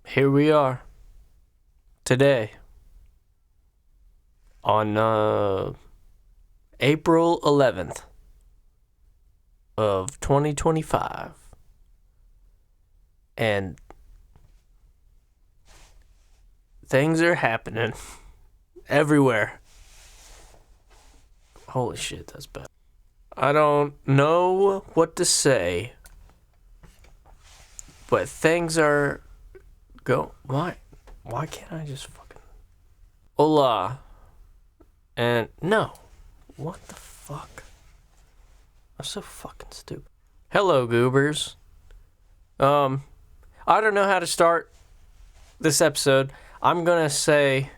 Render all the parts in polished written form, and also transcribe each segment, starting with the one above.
Here we are today on April 11th of 2025, and things are happening everywhere. Holy shit, that's bad. I don't know what to say, but things are Why can't I just fucking hola? And no, what the fuck? I'm so fucking stupid. Hello, goobers. I don't know how to start this episode. I'm gonna say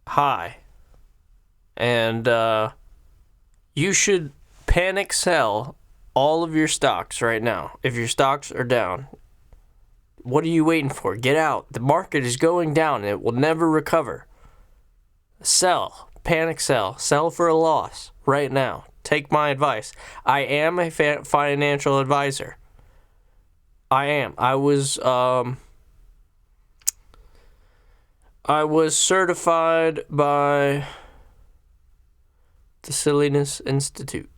hi, and you should panic sell all of your stocks right now. If your stocks are down, what are you waiting for? Get out. The market is going down. It will never recover. Sell. Panic sell. Sell for a loss right now. Take my advice. I am a financial advisor. I am. I was certified by the Silliness Institute.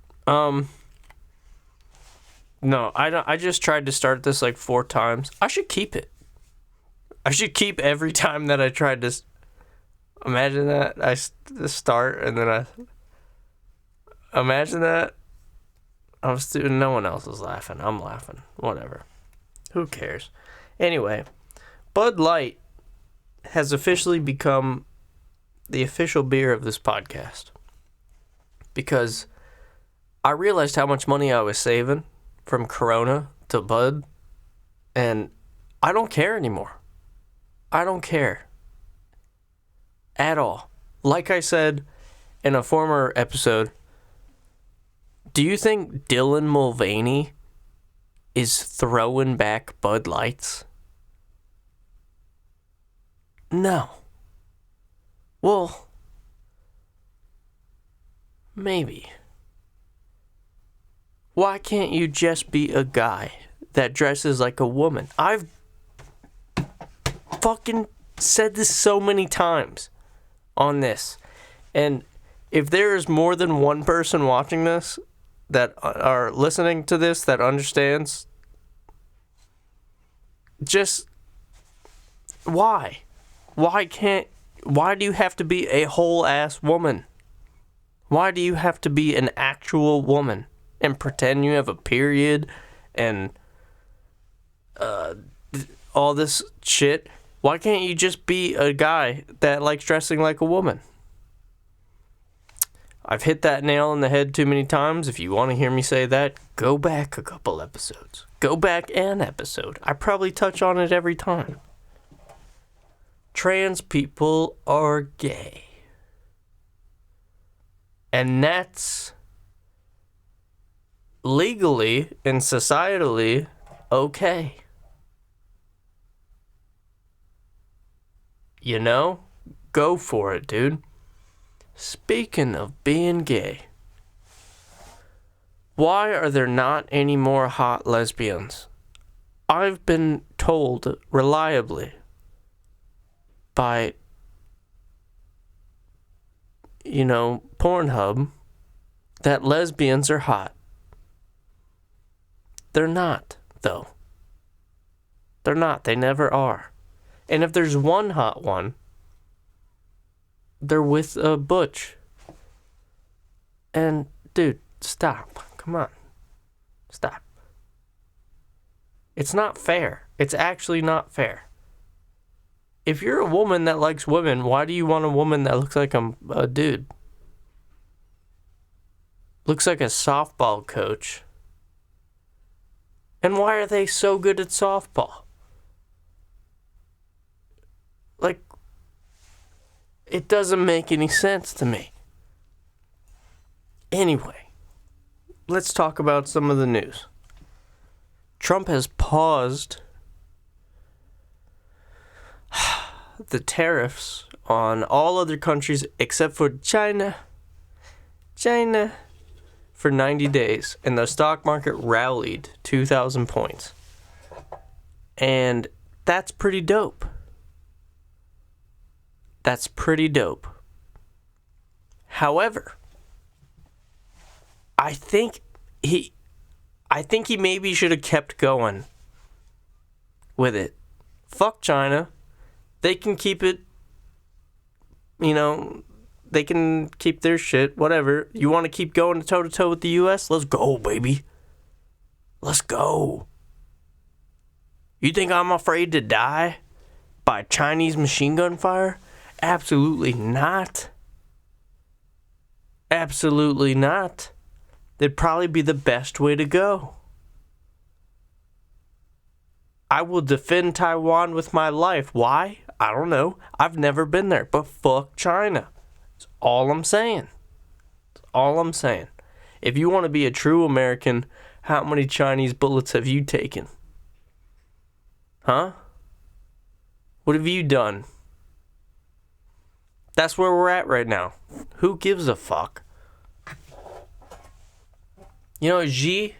No, I don't. I just tried to start this like 4 times. I should keep it. I should keep every time that I tried to. Imagine that I start and then I. Imagine that. No one else is laughing. I'm laughing. Whatever. Who cares? Anyway, Bud Light has officially become the official beer of this podcast, because I realized how much money I was saving from Corona to Bud, and I don't care anymore. I don't care at all. Like I said in a former episode, do you think Dylan Mulvaney is throwing back Bud Lights? No. Well, maybe. Why can't you just be a guy that dresses like a woman? I've fucking said this so many times on this. And if there is more than one person watching this that are listening to this that understands, just why? Why do you have to be a whole ass woman? Why do you have to be an actual woman and pretend you have a period and all this shit? Why can't you just be a guy that likes dressing like a woman? I've hit that nail on the head too many times. If you want to hear me say that, go back a couple episodes. Go back an episode. I probably touch on it every time. Trans people are gay. And that's legally and societally okay. You know? Go for it, dude. Speaking of being gay, why are there not any more hot lesbians? I've been told reliably by, Pornhub, that lesbians are hot. They're not, though. They're not. They never are. And if there's one hot one, they're with a butch. And, dude, stop. Come on. Stop. It's not fair. It's actually not fair. If you're a woman that likes women, why do you want a woman that looks like a dude? Looks like a softball coach. And why are they so good at softball? Like, it doesn't make any sense to me. Anyway, let's talk about some of the news. Trump has paused the tariffs on all other countries except for China for 90 days, and the stock market rallied 2,000 points. And That's pretty dope. That's pretty dope. However, I think he maybe should have kept going with it. Fuck China. They can keep it, they can keep their shit, whatever. You want to keep going toe-to-toe with the U.S.? Let's go, baby. Let's go. You think I'm afraid to die by Chinese machine gun fire? Absolutely not. Absolutely not. That'd probably be the best way to go. I will defend Taiwan with my life. Why? I don't know. I've never been there. But fuck China. That's all I'm saying. That's all I'm saying. If you want to be a true American, how many Chinese bullets have you taken? Huh? What have you done? That's where we're at right now. Who gives a fuck? Xi,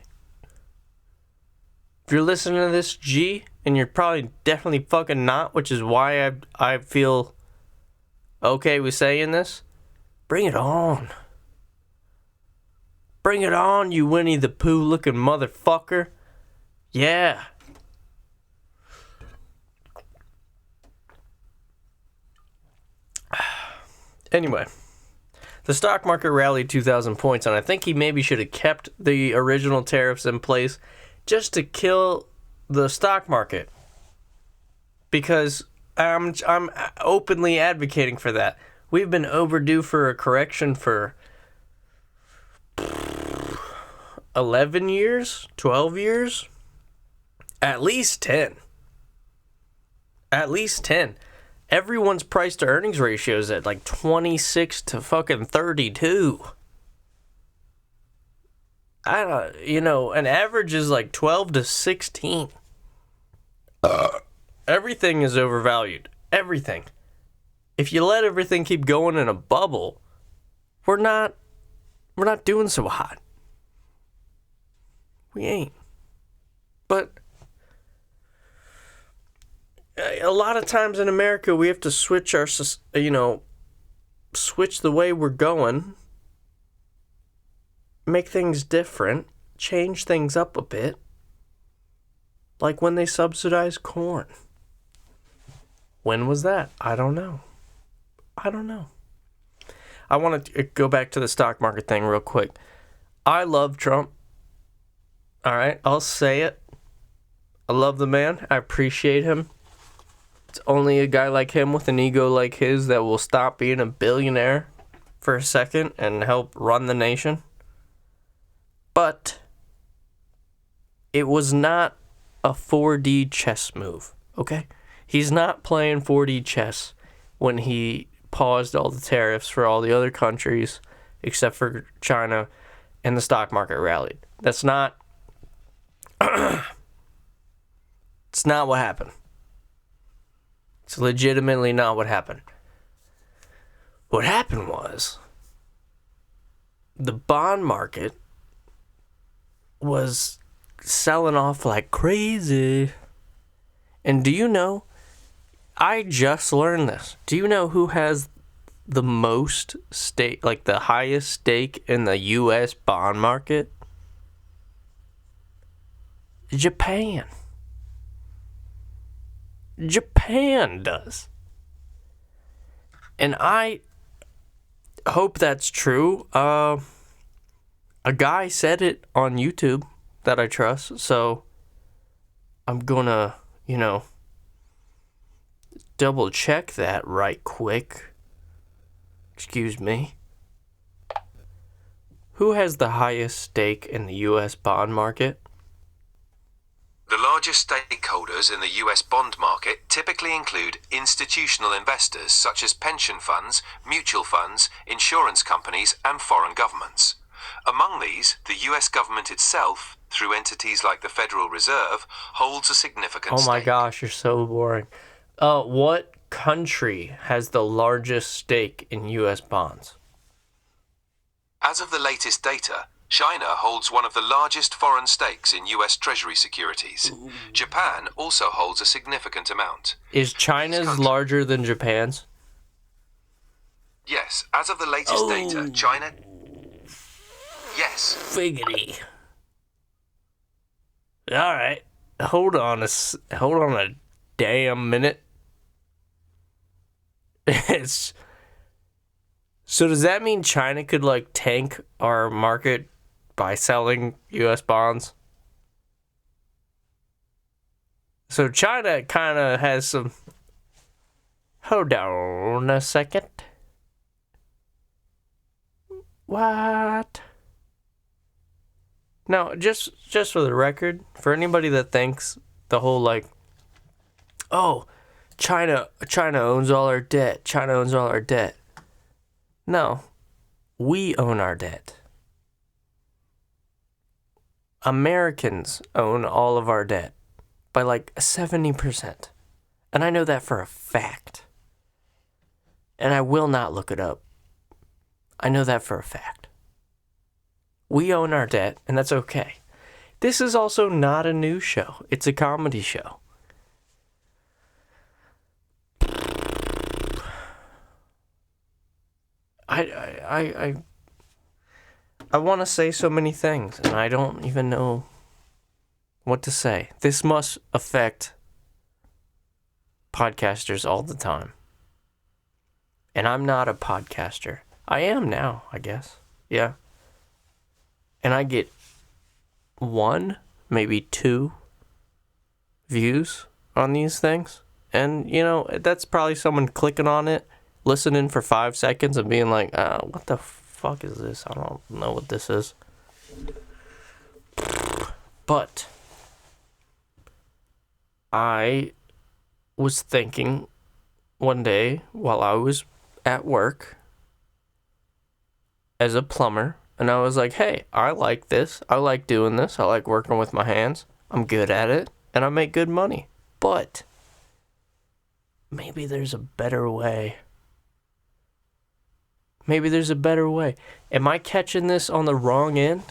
if you're listening to this, Xi, and you're probably definitely fucking not, which is why I feel okay with saying this, bring it on. Bring it on, you Winnie the Pooh looking motherfucker. Yeah. Anyway, the stock market rallied 2,000 points, and I think he maybe should have kept the original tariffs in place just to kill the stock market. Because I'm openly advocating for that. We've been overdue for a correction for 11 years, 12 years, at least 10. At least 10. Everyone's price to earnings ratio is at like 26 to fucking 32. An average is like 12 to 16. Everything is overvalued. Everything. If you let everything keep going in a bubble, we're not doing so hot. We ain't. But a lot of times in America, we have to switch switch the way we're going, make things different, change things up a bit. Like when they subsidize corn. When was that? I don't know. I want to go back to the stock market thing real quick. I love Trump. All right, I'll say it. I love the man. I appreciate him. It's only a guy like him with an ego like his that will stop being a billionaire for a second and help run the nation. But it was not a 4D chess move, okay? He's not playing 4D chess when he paused all the tariffs for all the other countries except for China and the stock market rallied. That's not... It's not what happened. It's legitimately not what happened. What happened was the bond market was selling off like crazy. And do you know, I just learned this. Do you know who has the most stake, like the highest stake in the U.S. bond market? Japan. Japan does. And I hope that's true. A guy said it on YouTube that I trust, so I'm gonna, double check that right quick. Excuse me. Who has the highest stake in the U.S. bond market? The largest stakeholders in the US bond market typically include institutional investors such as pension funds, mutual funds, insurance companies, and foreign governments. Among these, the US government itself, through entities like the Federal Reserve, holds a significant stake. Oh my gosh, you're so boring. What country has the largest stake in US bonds? As of the latest data, China holds one of the largest foreign stakes in US Treasury securities. Japan also holds a significant amount. Is China's larger than Japan's? Yes, as of the latest data, China... Yes. Figgity. All right. Hold on a damn minute. So does that mean China could like tank our market by selling US bonds? So China kind of has some... Hold on a second. What? Now, just for the record, for anybody that thinks the whole like, oh, China owns all our debt. China owns all our debt. No, we own our debt. Americans own all of our debt by like 70%. And I know that for a fact. And I will not look it up. I know that for a fact. We own our debt, and that's okay. This is also not a news show. It's a comedy show. I want to say so many things, and I don't even know what to say. This must affect podcasters all the time. And I'm not a podcaster. I am now, I guess. Yeah. And I get 1, maybe 2 views on these things. And, you know, that's probably someone clicking on it, listening for 5 seconds and being like, what the fuck is this? I don't know what this is. But I was thinking one day while I was at work as a plumber, and I was like, hey, I like this. I like doing this. I like working with my hands. I'm good at it, and I make good money. But maybe there's a better way. Maybe there's a better way. Am I catching this on the wrong end?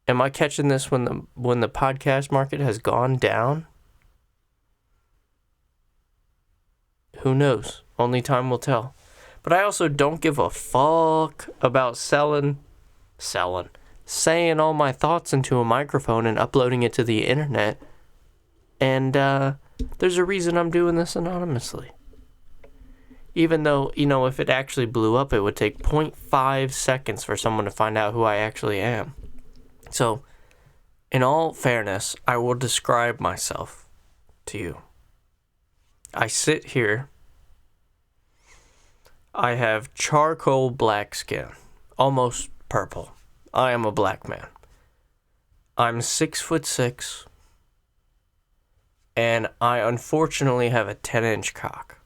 Am I catching this when the podcast market has gone down? Who knows? Only time will tell. But I also don't give a fuck about saying all my thoughts into a microphone and uploading it to the internet. And there's a reason I'm doing this anonymously. Even though, you know, if it actually blew up, it would take 0.5 seconds for someone to find out who I actually am. So, in all fairness, I will describe myself to you. I sit here. I have charcoal black skin, almost purple. I am a black man. I'm 6'6", and I unfortunately have a 10-inch cock.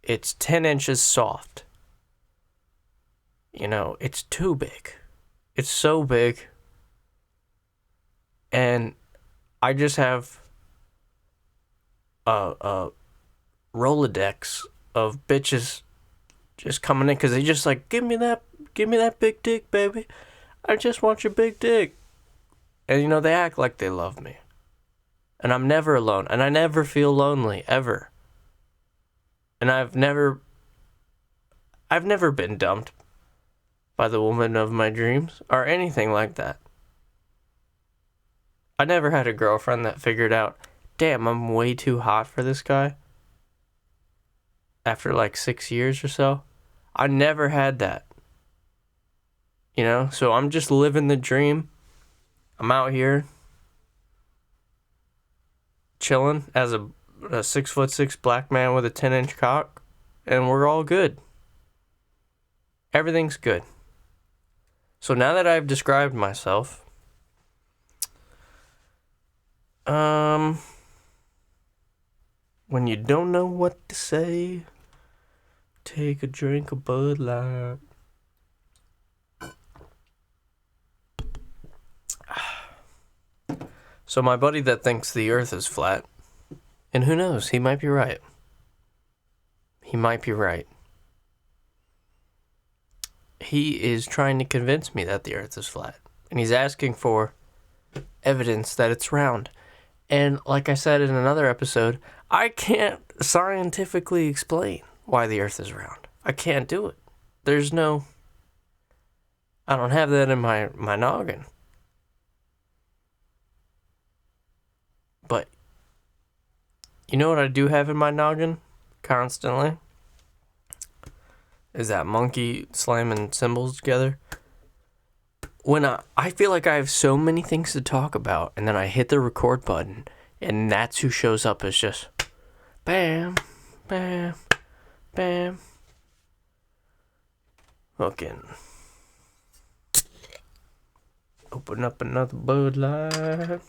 It's 10 inches soft. You know, it's too big. It's so big. And I just have a Rolodex of bitches just coming in because they just like, give me that big dick, baby. I just want your big dick. And you know, they act like they love me. And I'm never alone. And I never feel lonely, ever. And I've never been dumped by the woman of my dreams or anything like that. I never had a girlfriend that figured out, damn, I'm way too hot for this guy. After like 6 years or so. I never had that. You know, so I'm just living the dream. I'm out here chilling as a 6'6" black man with a 10-inch cock, and we're all good. Everything's good. So now that I've described myself, when you don't know what to say, take a drink of Bud Light. So my buddy that thinks the earth is flat, and who knows, he might be right. He he is trying to convince me that the Earth is flat. And he's asking for evidence that it's round. And like I said in another episode, I can't scientifically explain why the Earth is round. I can't do it. I don't have that in my noggin. But you know what I do have in my noggin constantly? Is that monkey slamming cymbals together. When I feel like I have so many things to talk about, and then I hit the record button, and that's who shows up as just bam, bam, bam. Fucking open up another Bud Light.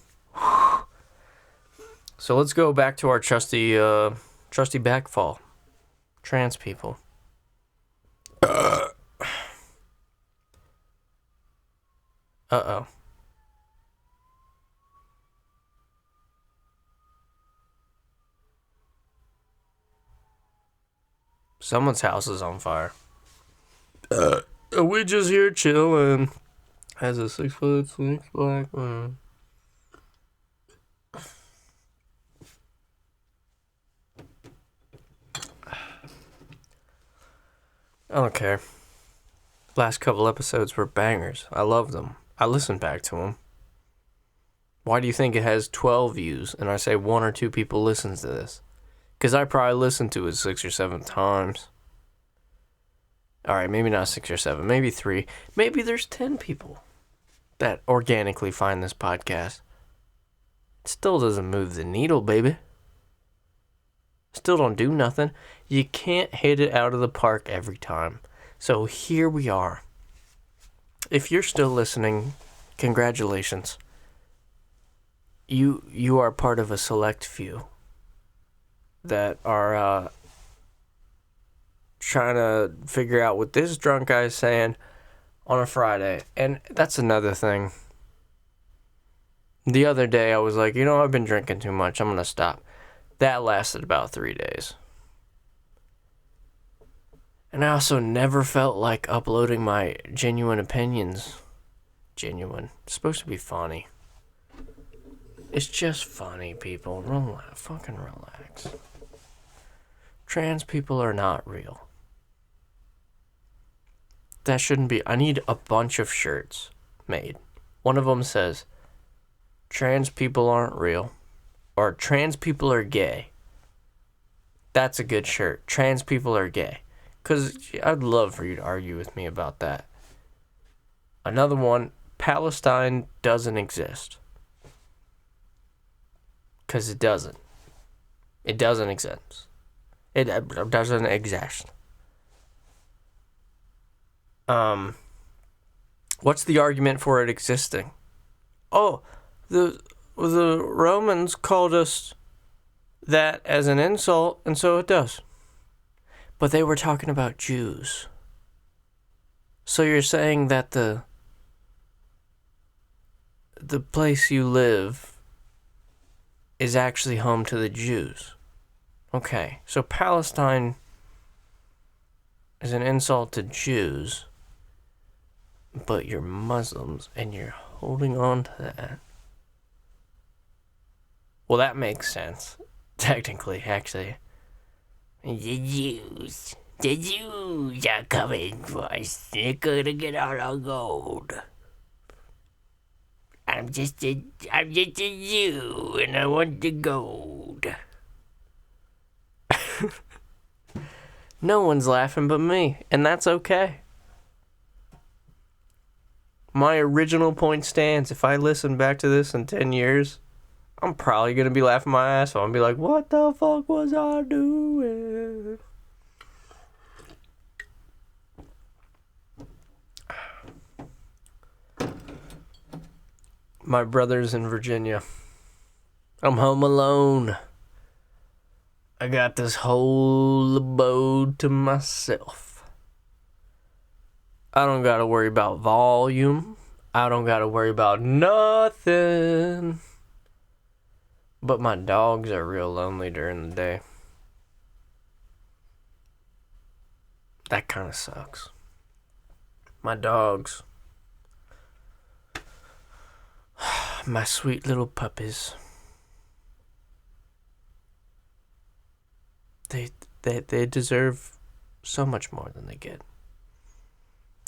So let's go back to our trusty backfall. Trans people. Uh-oh. Someone's house is on fire. We just here chilling. Has a 6'6" black man. I don't care. Last couple episodes were bangers. I love them. I listened back to them. Why do you think it has 12 views and I say 1 or 2 people listen to this? Because I probably listened to it 6 or 7 times. Alright, maybe not 6 or 7. Maybe 3. Maybe there's 10 people that organically find this podcast. It still doesn't move the needle, baby. Still don't do nothing. You can't hit it out of the park every time. So here we are. If you're still listening, congratulations. You are part of a select few that are trying to figure out what this drunk guy is saying on a Friday. And that's another thing. The other day I was like, I've been drinking too much. I'm going to stop. That lasted about 3 days. And I also never felt like uploading my genuine opinions. Genuine. It's supposed to be funny. It's just funny, people. Relax. Fucking relax. Trans people are not real. That shouldn't be. I need a bunch of shirts made. One of them says, trans people aren't real. Or trans people are gay. That's a good shirt. Trans people are gay. Because I'd love for you to argue with me about that. Another one, Palestine doesn't exist. Because it doesn't. It doesn't exist. It doesn't exist. What's the argument for it existing? Oh, the Romans called us that as an insult, and so it does. But they were talking about Jews. So you're saying that the place you live is actually home to the Jews. Okay, so Palestine is an insult to Jews, but you're Muslims and you're holding on to that. Well, that makes sense. Technically, actually. The Jews are coming for us. They're gonna get all our gold. I'm just a Jew, and I want the gold. No one's laughing but me, and that's okay. My original point stands. If I listen back to this in 10 years, I'm probably going to be laughing my ass off and be like, what the fuck was I doing? My brother's in Virginia. I'm home alone. I got this whole abode to myself. I don't got to worry about volume. I don't got to worry about nothing. But my dogs are real lonely during the day. That kind of sucks. My dogs. My sweet little puppies. They deserve so much more than they get.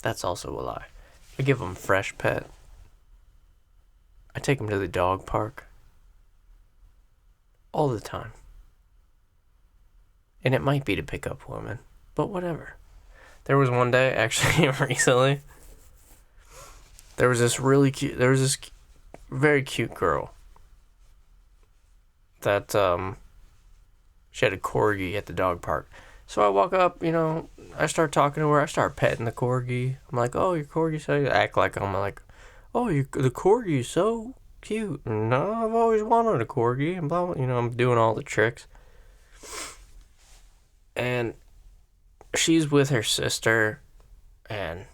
That's also a lie. I give them fresh pet. I take them to the dog park. All the time. And it might be to pick up women, but whatever. There was one day, actually, recently, there was this very cute girl that, she had a corgi at the dog park. So I walk up, I start talking to her, I start petting the corgi. I'm like, oh, your corgi, so I act like I'm like, oh, the corgi is so cute. No, I've always wanted a corgi, and blah, blah, I'm doing all the tricks. And she's with her sister, and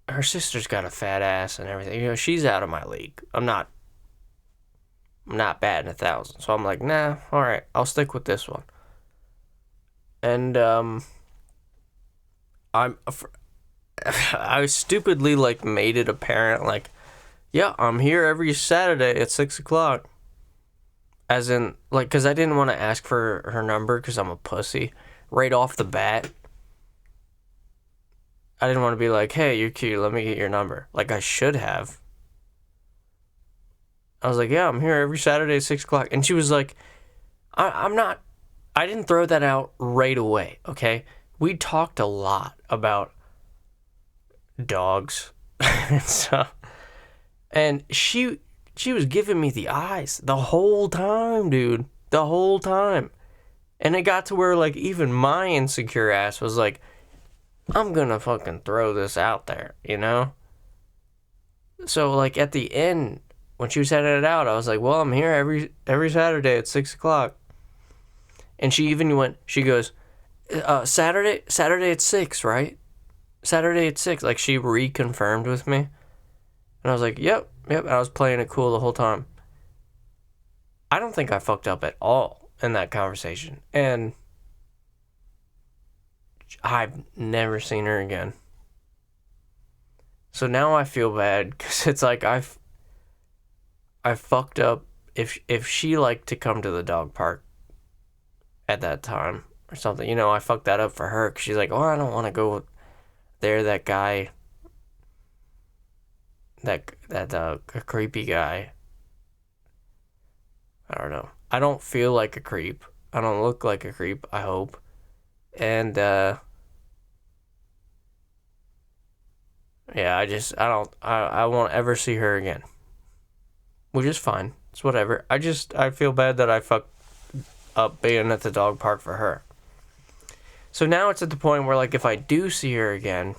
her sister's got a fat ass and everything. She's out of my league. I'm not batting 1,000. So I'm like, nah, all right, I'll stick with this one. And I stupidly made it apparent yeah, I'm here every Saturday at 6:00. As in, because I didn't want to ask for her number because I'm a pussy. Right off the bat. I didn't want to be like, hey, you're cute, let me get your number. Like I should have. I was like, yeah, I'm here every Saturday at 6:00. And she was like, I didn't throw that out right away, okay? We talked a lot about dogs and stuff. And she was giving me the eyes the whole time, dude. The whole time. And it got to where, even my insecure ass was like, I'm gonna fucking throw this out there, So, at the end, when she was sending it out, I was like, well, I'm here every Saturday at 6:00. And she goes, Saturday at 6, right? Saturday at 6. She reconfirmed with me. And I was like, yep. I was playing it cool the whole time. I don't think I fucked up at all in that conversation. And I've never seen her again. So now I feel bad because it's like I fucked up. If she liked to come to the dog park at that time or something, I fucked that up for her because she's like, oh, I don't want to go there. That guy. That creepy guy. I don't know. I don't feel like a creep. I don't look like a creep, I hope. And, yeah, I won't ever see her again. Which is fine. It's whatever. I feel bad that I fucked up being at the dog park for her. So now it's at the point where, if I do see her again,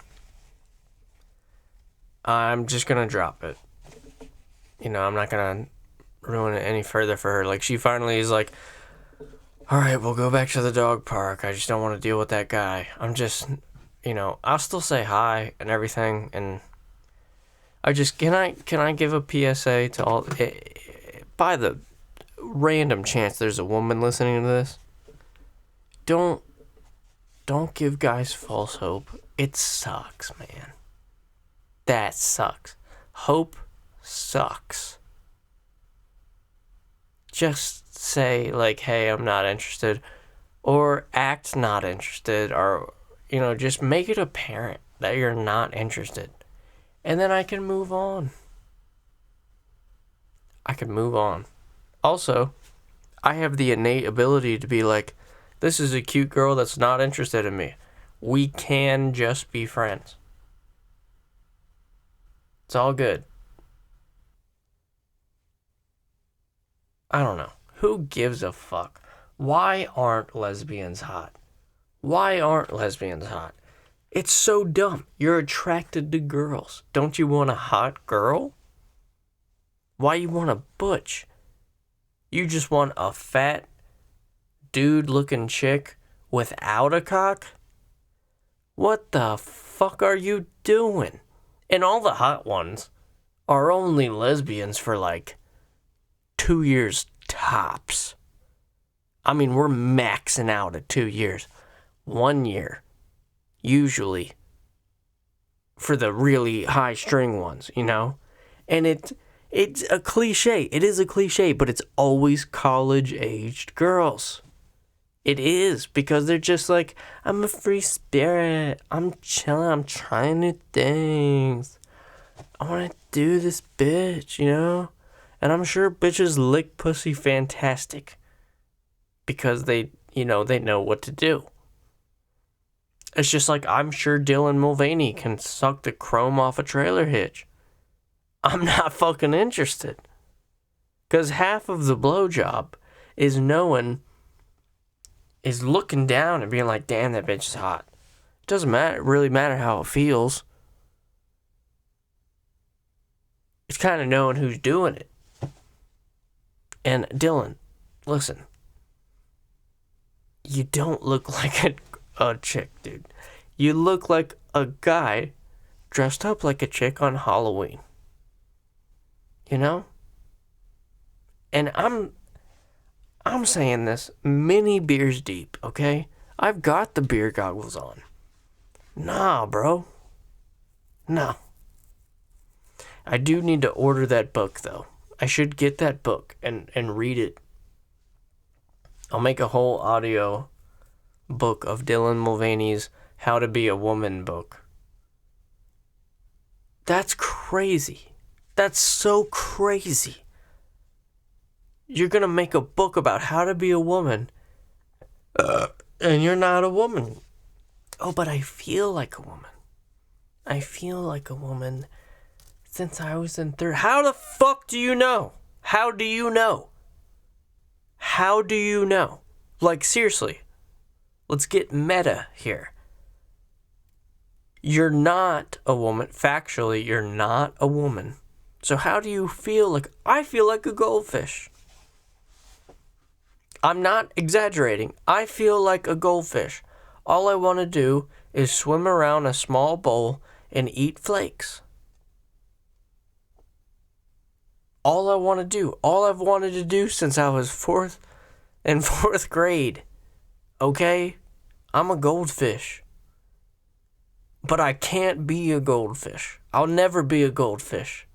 I'm just gonna drop it. I'm not gonna ruin it any further for her. She finally is like, all right, we'll go back to the dog park. I just don't want to deal with that guy. I'm just, I'll still say hi and everything. And I just, can I give a PSA to all, by the random chance there's a woman listening to this, don't give guys false hope. It sucks, man. That sucks. Hope sucks. Just say, hey, I'm not interested. Or act not interested. Or, just make it apparent that you're not interested. And then I can move on. Also, I have the innate ability to be like, this is a cute girl that's not interested in me. We can just be friends. It's all good. I don't know. Who gives a fuck? Why aren't lesbians hot? It's so dumb. You're attracted to girls. Don't you want a hot girl? Why you want a butch? You just want a fat, dude-looking chick without a cock? What the fuck are you doing? And all the hot ones are only lesbians for 2 years tops. I mean, we're maxing out at 2 years. 1 year, usually, for the really high string ones, you know? And it's a cliche. It is a cliche, but it's always college-aged girls. It is, because they're just like, I'm a free spirit. I'm chilling. I'm trying new things. I want to do this, bitch, you know? And I'm sure bitches lick pussy fantastic because they know what to do. It's just like, I'm sure Dylan Mulvaney can suck the chrome off a trailer hitch. I'm not fucking interested. Because half of the blowjob is looking down and being like, damn, that bitch is hot. It doesn't really matter how it feels. It's kind of knowing who's doing it. And Dylan, listen. You don't look like a chick, dude. You look like a guy dressed up like a chick on Halloween. You know? And I'm saying this many beers deep, okay? I've got the beer goggles on. Nah, bro. No. I do need to order that book, though. I should get that book and read it. I'll make a whole audio book of Dylan Mulvaney's How to Be a Woman book. That's crazy. That's so crazy. You're going to make a book about how to be a woman, and you're not a woman. Oh, but I feel like a woman. I feel like a woman since I was in third. How the fuck do you know? How do you know? How do you know? Like, seriously. Let's get meta here. You're not a woman. Factually, you're not a woman. So how do you feel like... I feel like a goldfish. I'm not exaggerating. I feel like a goldfish. All I want to do is swim around a small bowl and eat flakes. All I want to do. All I've wanted to do since I was fourth grade. Okay? I'm a goldfish. But I can't be a goldfish. I'll never be a goldfish.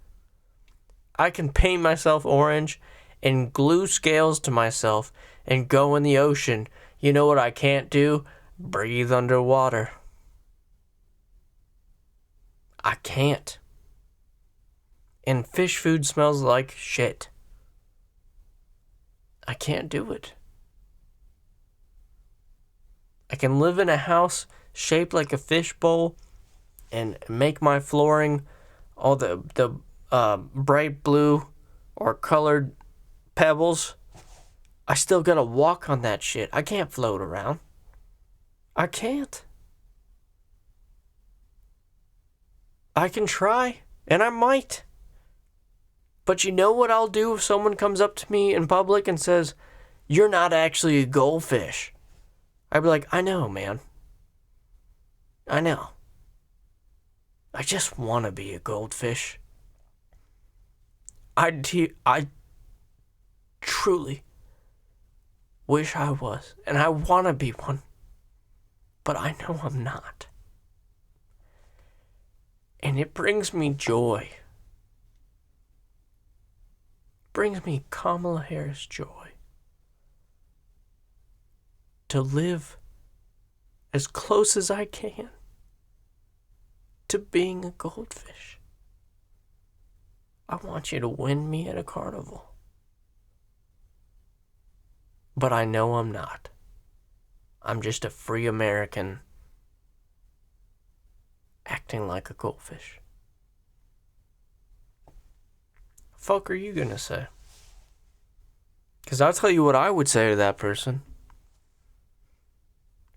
I can paint myself orange and glue scales to myself and go in the ocean. You know what I can't do? Breathe underwater. I can't. And fish food smells like shit. I can't do it. I can live in a house shaped like a fishbowl and make my flooring all the bright blue or colored pebbles. I still gotta walk on that shit. I can't float around. I can't. I can try, and I might. But you know what I'll do if someone comes up to me in public and says, "You're not actually a goldfish"? I'd be like, I know, man. I know. I just want to be a goldfish. I truly wish I was, and I want to be one, but I know I'm not. And it brings me joy. Brings me Kamala Harris joy. To live as close as I can to being a goldfish. I want you to win me at a carnival. But I know I'm not. I'm just a free American acting like a goldfish. Fuck are you gonna say? Because I'll tell you what I would say to that person.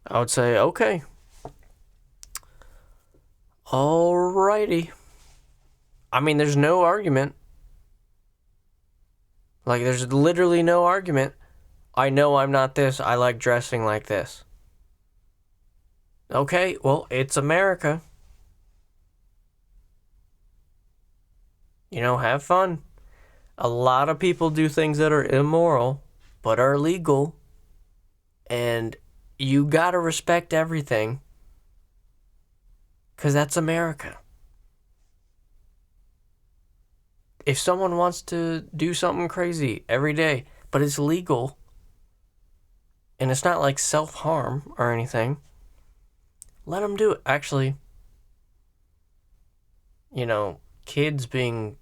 I would say, okay. Alrighty. I mean, there's no argument. Like, there's literally no argument. I know I'm not this. I like dressing like this. Okay, well, it's America. You know, have fun. A lot of people do things that are immoral, but are legal. And you gotta respect everything. Because that's America. if someone wants to do something crazy every day, but it's legal, and it's not like self-harm or anything, let them do it. Actually, kids being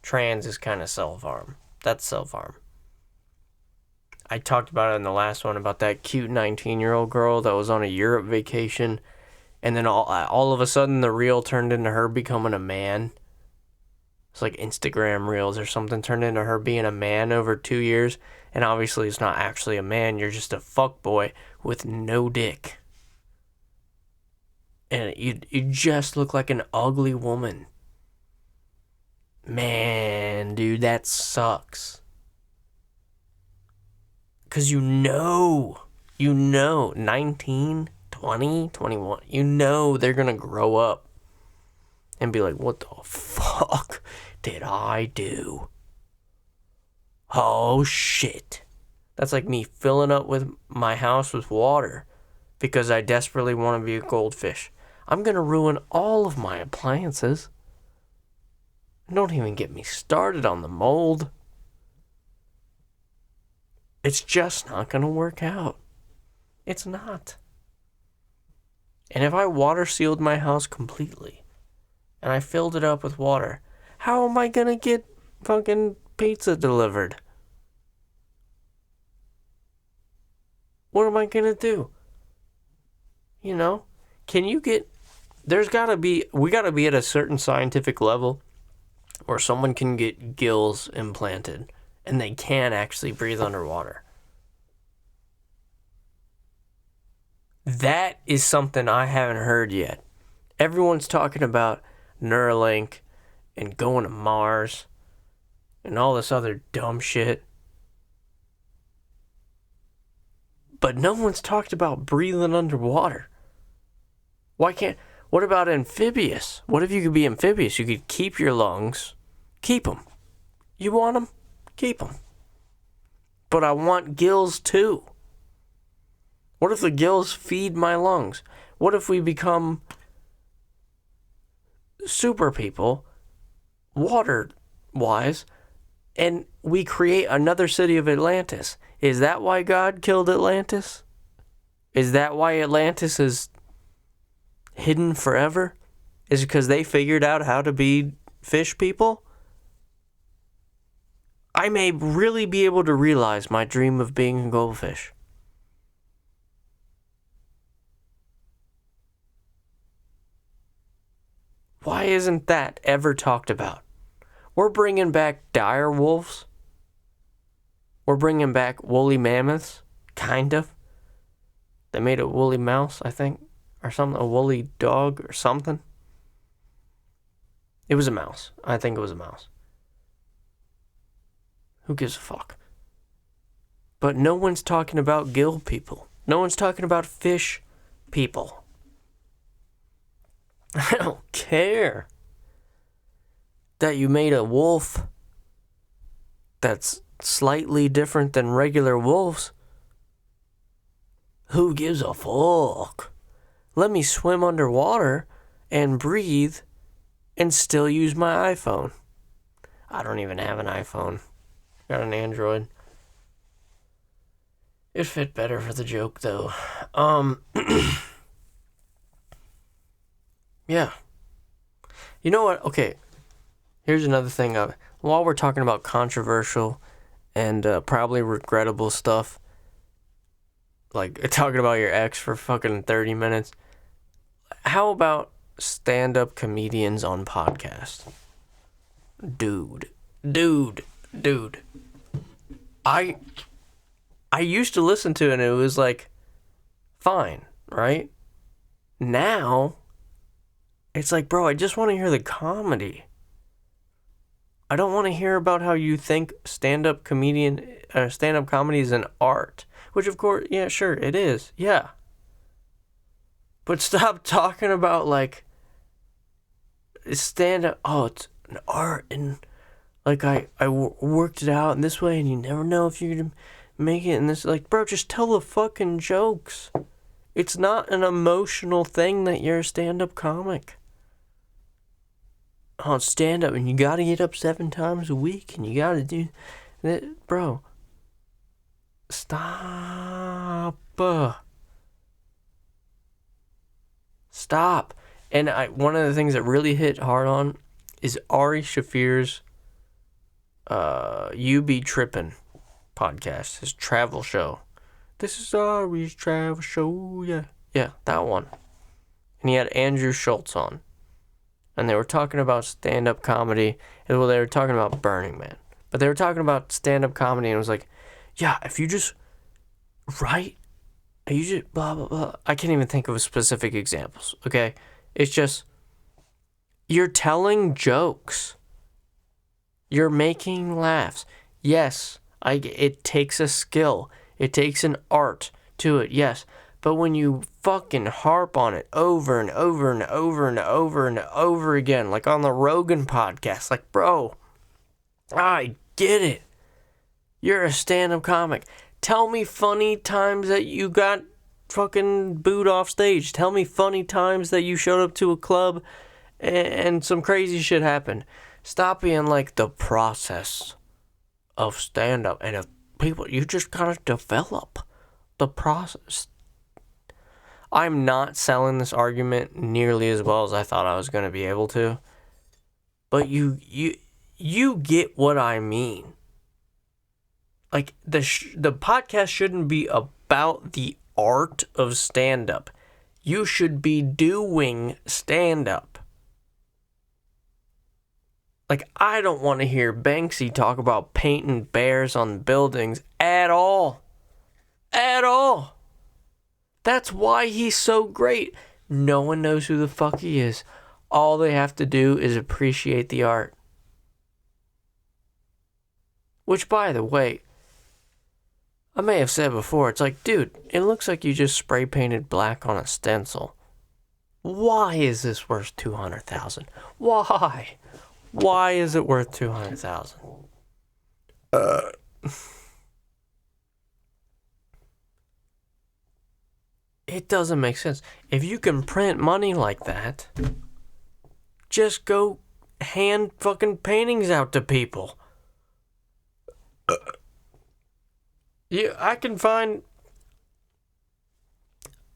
trans is kind of self-harm. That's self-harm. I talked about it in the last one about that cute 19-year-old girl that was on a Europe vacation, and then all of a sudden the reel turned into her becoming a man. It's like Instagram reels or something turned into her being a man over 2 years, and obviously it's not actually a man. You're just a fuckboy with no dick. And you just look like an ugly woman. Man, dude, that sucks. Because 19, 20, 21, they're going to grow up and be like, what the fuck did I do? Oh, shit. That's like me filling up with my house with water because I desperately want to be a goldfish. I'm going to ruin all of my appliances. Don't even get me started on the mold. It's just not going to work out. It's not. And if I water sealed my house completely and I filled it up with water, how am I going to get fucking pizza delivered? What am I going to do? Can you get... we got to be at a certain scientific level where someone can get gills implanted and they can actually breathe underwater. That is something I haven't heard yet. Everyone's talking about Neuralink and going to Mars and all this other dumb shit. But no one's talked about breathing underwater. What about amphibious? What if you could be amphibious? You could keep your lungs. Keep them. You want them? Keep them. But I want gills too. What if the gills feed my lungs? What if we become super people, water-wise, and we create another city of Atlantis? Is that why God killed Atlantis? Is that why Atlantis is hidden forever? Is it because they figured out how to be fish people? I may really be able to realize my dream of being a goldfish. Why isn't that ever talked about? We're bringing back dire wolves. We're bringing back woolly mammoths, kind of. They made a woolly mouse, I think, or something, a woolly dog or something. It was a mouse. I think it was a mouse. Who gives a fuck? But no one's talking about gill people. No one's talking about fish people. I don't care that you made a wolf that's slightly different than regular wolves. Who gives a fuck? Let me swim underwater and breathe and still use my iPhone. I don't even have an iPhone. Got an Android. It fit better for the joke though. Yeah. You know what? Okay. Here's another thing. While we're talking about controversial and probably regrettable stuff, like talking about your ex for fucking 30 minutes, how about stand-up comedians on podcasts? Dude. I used to listen to it and it was like, fine, right? Now, it's like, bro, I just want to hear the comedy. I don't want to hear about how you think stand-up comedy is an art. Which, of course, yeah, sure, it is. Yeah. But stop talking about, like, stand-up, oh, it's an art, and, like, I worked it out in this way, and you never know if you're going to make it in this. Like, bro, just tell the fucking jokes. It's not an emotional thing that you're a stand-up comic. on stand up, and you gotta get up 7 times a week, and you gotta do that, bro. Stop. Stop. And one of the things that really hit hard on is Ari Shafir's You Be Trippin' podcast, his travel show. This is Ari's travel show, yeah. Yeah, that one. And he had Andrew Schultz on. And they were talking about stand-up comedy. And well, they were talking about Burning Man. But they were talking about stand-up comedy, and it was like, yeah, if you just write, you just blah, blah, blah. I can't even think of specific examples, okay? It's just, you're telling jokes. You're making laughs. Yes, it takes a skill. It takes an art to it, yes. But when you fucking harp on it over and over and over and over and over again, like on the Rogan podcast, like, bro, I get it. You're a stand-up comic. Tell me funny times that you got fucking booed off stage. Tell me funny times that you showed up to a club and some crazy shit happened. Stop being like the process of stand-up. And if people, you just gotta develop the process. I'm not selling this argument nearly as well as I thought I was going to be able to. But you get what I mean. Like, the podcast shouldn't be about the art of stand-up. You should be doing stand-up. Like, I don't want to hear Banksy talk about painting bears on buildings at all. At all. That's why he's so great. No one knows who the fuck he is. All they have to do is appreciate the art. Which, by the way, I may have said before, it's like, dude, it looks like you just spray painted black on a stencil. Why is this worth $200,000? Why? Why is it worth $200,000? It doesn't make sense. If you can print money like that, just go hand fucking paintings out to people. Yeah, I can find,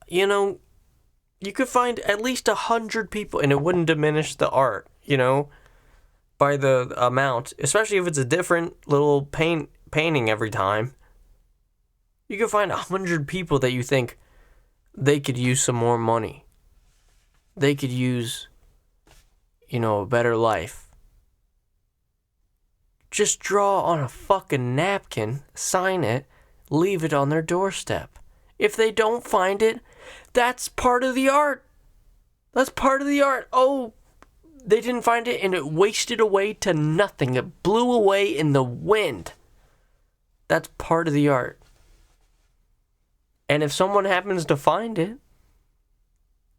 you could find at least 100 people, and it wouldn't diminish the art, by the amount, especially if it's a different little painting every time. You could find 100 people that you think they could use some more money. They could use, a better life. Just draw on a fucking napkin, sign it, leave it on their doorstep. If they don't find it, that's part of the art. That's part of the art. Oh, they didn't find it and it wasted away to nothing. It blew away in the wind. That's part of the art. And if someone happens to find it,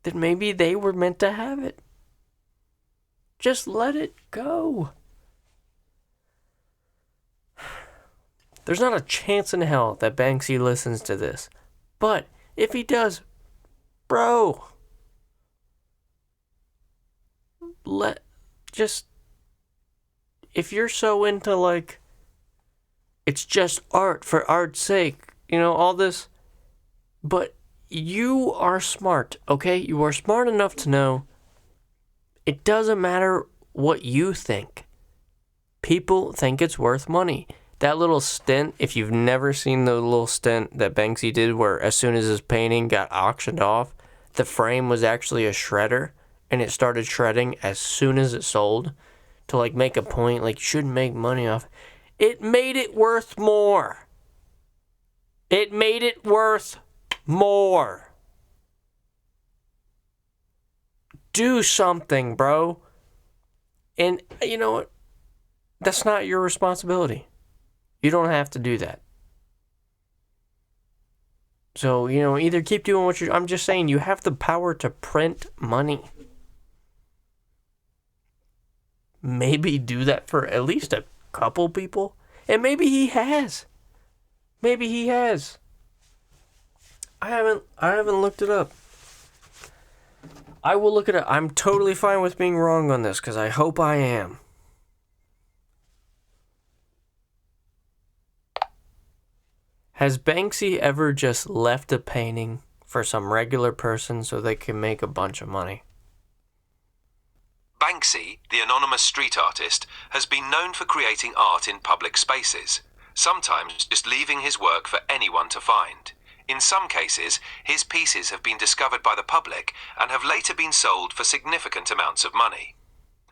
then maybe they were meant to have it. Just let it go. There's not a chance in hell that Banksy listens to this. But if he does, bro, if you're so into, like, it's just art for art's sake, all this. But you are smart, okay? You are smart enough to know it doesn't matter what you think. People think it's worth money. That little stint, if you've never seen the little stint that Banksy did where as soon as his painting got auctioned off, the frame was actually a shredder and it started shredding as soon as it sold to, like, make a point, like, you shouldn't make money off. It made it worth more. It made it worth more. Do something, bro. And you know what? That's not your responsibility. You don't have to do that. So, either keep doing what you're... I'm just saying, you have the power to print money. Maybe do that for at least a couple people. And maybe he has. Maybe he has. I haven't looked it up. I will look at it. I'm totally fine with being wrong on this, because I hope I am. Has Banksy ever just left a painting for some regular person so they can make a bunch of money? Banksy, the anonymous street artist, has been known for creating art in public spaces, sometimes just leaving his work for anyone to find. In some cases, his pieces have been discovered by the public and have later been sold for significant amounts of money.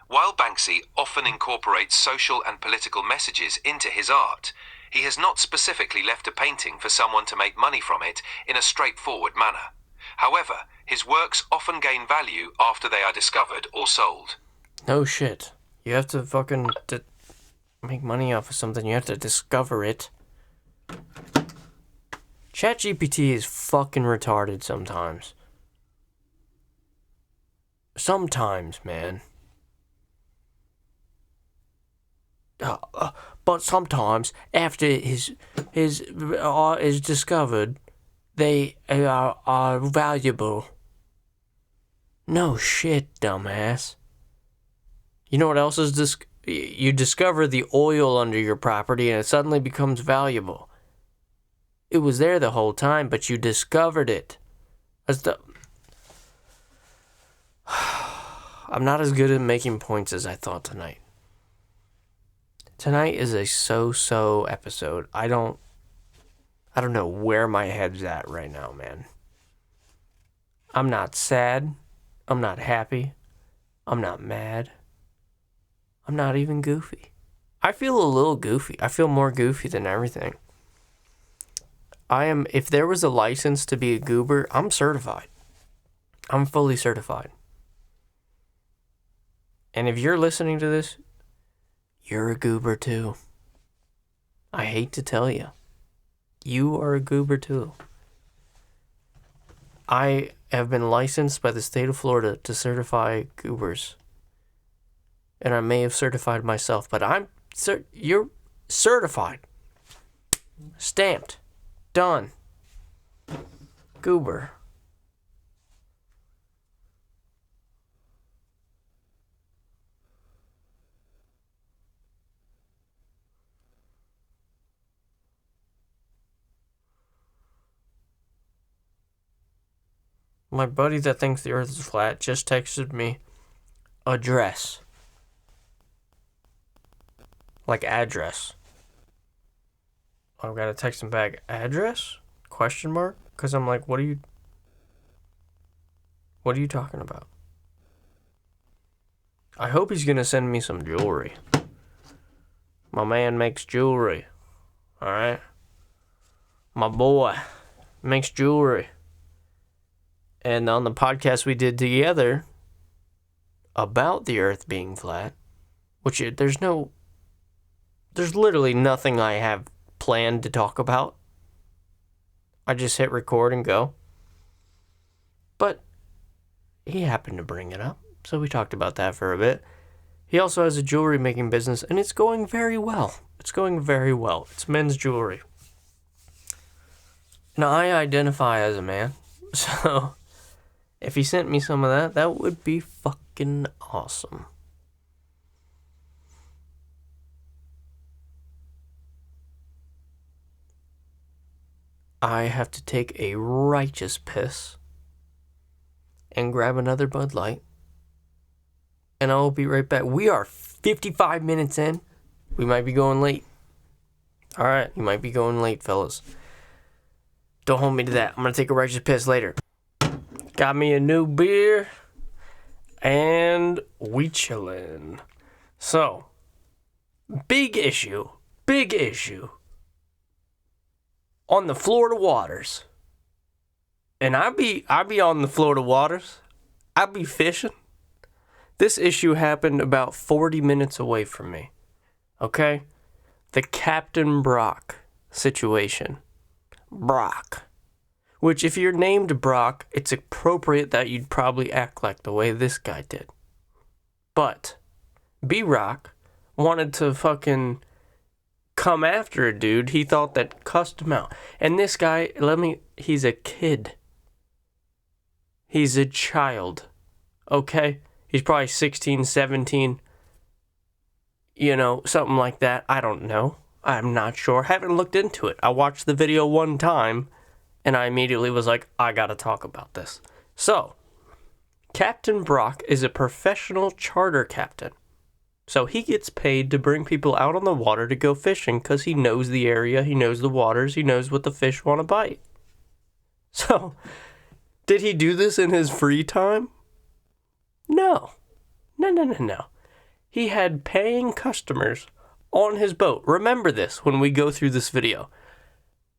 While Banksy often incorporates social and political messages into his art, he has not specifically left a painting for someone to make money from it in a straightforward manner. However, his works often gain value after they are discovered or sold. No shit. You have to fucking make money off of something. You have to discover it. ChatGPT is fucking retarded sometimes. Sometimes, man. But sometimes, after his art is discovered, they are valuable. No shit, dumbass. You know what else is you discover the oil under your property and it suddenly becomes valuable. It was there the whole time, but you discovered it. I'm not as good at making points as I thought tonight. Tonight is a so-so episode. I don't know where my head's at right now, man. I'm not sad. I'm not happy. I'm not mad. I'm not even goofy. I feel a little goofy. I feel more goofy than everything. If there was a license to be a goober, I'm certified. I'm fully certified. And if you're listening to this, you're a goober too. I hate to tell you. You are a goober too. I have been licensed by the state of Florida to certify goobers. And I may have certified myself, but you're certified. Stamped. Done. Goober. My buddy that thinks the earth is flat just texted me address. Like address. I've got to text him back. Address? Question mark? Because I'm like, what are you talking about? I hope he's going to send me some jewelry. My man makes jewelry. Alright? My boy makes jewelry. And on the podcast we did together about the earth being flat, which there's literally nothing I have planned to talk about. I just hit record and go. But he happened to bring it up, so we talked about that for a bit. He also has a jewelry making business, and it's going very well. It's going very well. It's men's jewelry. Now, I identify as a man, so if he sent me some of that, that would be fucking awesome. I have to take a righteous piss and grab another Bud Light. And I'll be right back. We are 55 minutes in. We might be going late. Alright, you might be going late, fellas. Don't hold me to that. I'm going to take a righteous piss later. Got me a new beer. And we chillin'. So, big issue. On the Florida waters. And I be on the Florida waters. I be fishing. This issue happened about 40 minutes away from me. Okay? The Captain Brock situation. Brock. Which, if you're named Brock, it's appropriate that you'd probably act like the way this guy did. But B-Rock wanted to fucking come after a dude he thought that cussed him out. And this guy, he's a kid. He's a child. Okay? He's probably 16, 17, something like that. I don't know. I'm not sure. Haven't looked into it. I watched the video one time, and I immediately was like, I gotta talk about this. So, Captain Brock is a professional charter captain. So he gets paid to bring people out on the water to go fishing because he knows the area, he knows the waters, he knows what the fish want to bite. So, did he do this in his free time? No. No. He had paying customers on his boat. Remember this when we go through this video.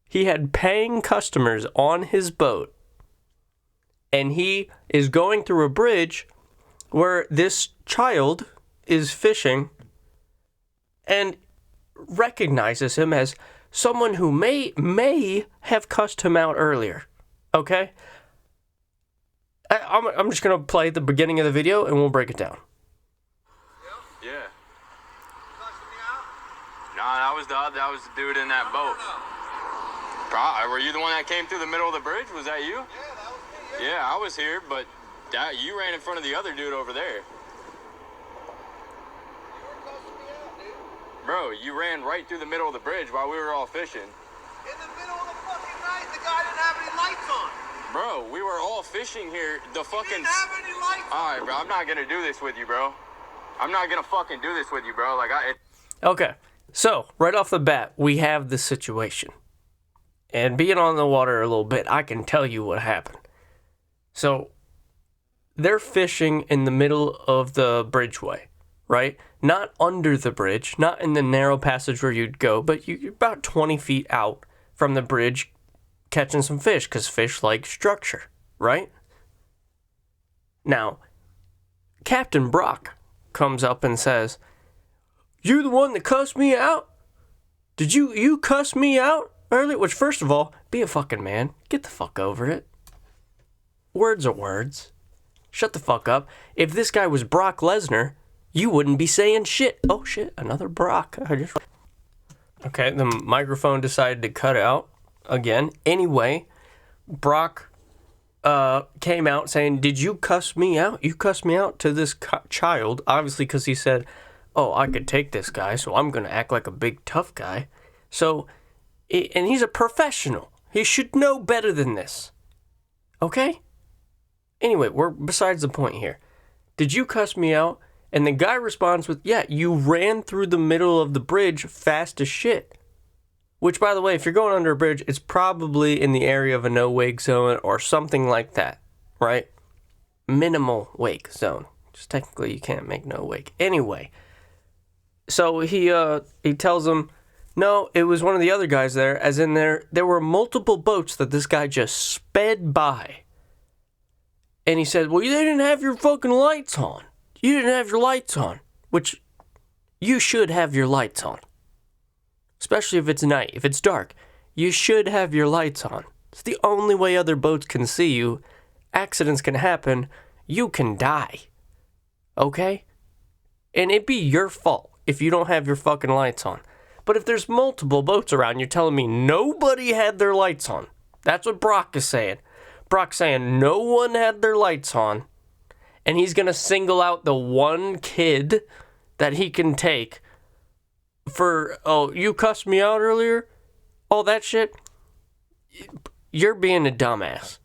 He had paying customers on his boat, and he is going through a bridge where this child is fishing and recognizes him as someone who may have cussed him out earlier. Okay? I'm just going to play the beginning of the video and we'll break it down. Yeah. Nah, that was the dude in that boat. Were you the one that came through the middle of the bridge? Was that you? Yeah, that was me. Yeah, I was here, but you ran in front of the other dude over there. Bro, you ran right through the middle of the bridge while we were all fishing. In the middle of the fucking night, the guy didn't have any lights on. Bro, we were all fishing here. He didn't have any lights on. Alright, bro, I'm not gonna do this with you, bro. I'm not gonna fucking do this with you, bro. Okay, so right off the bat, we have this situation. And being on the water a little bit, I can tell you what happened. So, they're fishing in the middle of the bridgeway, right? Not under the bridge, not in the narrow passage where you'd go, but you're about 20 feet out from the bridge catching some fish, because fish like structure, right? Now, Captain Brock comes up and says, "You the one that cussed me out? Did you cuss me out earlier?" Which, first of all, be a fucking man. Get the fuck over it. Words are words. Shut the fuck up. If this guy was Brock Lesnar, you wouldn't be saying shit. Oh shit, another Brock. Okay, the microphone decided to cut out again. Anyway, Brock came out saying, "Did you cuss me out? You cussed me out to this child." Obviously, because he said, "Oh, I could take this guy, so I'm going to act like a big tough guy." So, and he's a professional. He should know better than this. Okay? Anyway, we're besides the point here. "Did you cuss me out?" And the guy responds with, "Yeah, you ran through the middle of the bridge fast as shit." Which, by the way, if you're going under a bridge, it's probably in the area of a no-wake zone or something like that, right? Minimal wake zone. Just technically, you can't make no wake. Anyway, so he tells him, no, it was one of the other guys there, as in there were multiple boats that this guy just sped by. And he said, "Well, you didn't have your fucking lights on. You didn't have your lights on." Which, you should have your lights on. Especially if it's night. If it's dark, you should have your lights on. It's the only way other boats can see you. Accidents can happen. You can die. Okay? And it'd be your fault if you don't have your fucking lights on. But if there's multiple boats around, you're telling me nobody had their lights on. That's what Brock is saying. Brock's saying no one had their lights on. And he's going to single out the one kid that he can take for, "Oh, you cussed me out earlier?" All that shit. You're being a dumbass.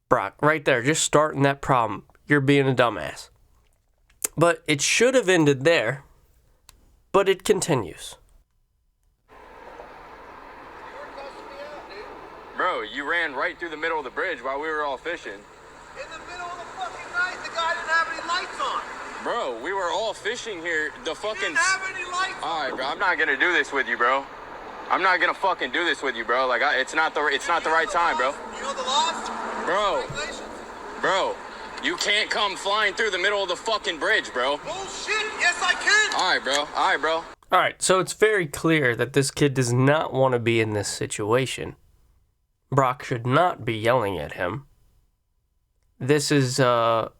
Brock, right there, just starting that problem. You're being a dumbass. But it should have ended there. But it continues. Bro, you ran right through the middle of the bridge while we were all fishing. In the middle of the fucking night, the guy didn't have any lights on. Bro, we were all fishing here. He didn't have any lights on. Alright, bro, I'm not gonna do this with you, bro. I'm not gonna fucking do this with you, bro. It's not the right time, bro. You know the laws? Bro, you can't come flying through the middle of the fucking bridge, bro. Bullshit. Yes, I can. Alright, bro. Alright, so it's very clear that this kid does not want to be in this situation. Brock should not be yelling at him. This is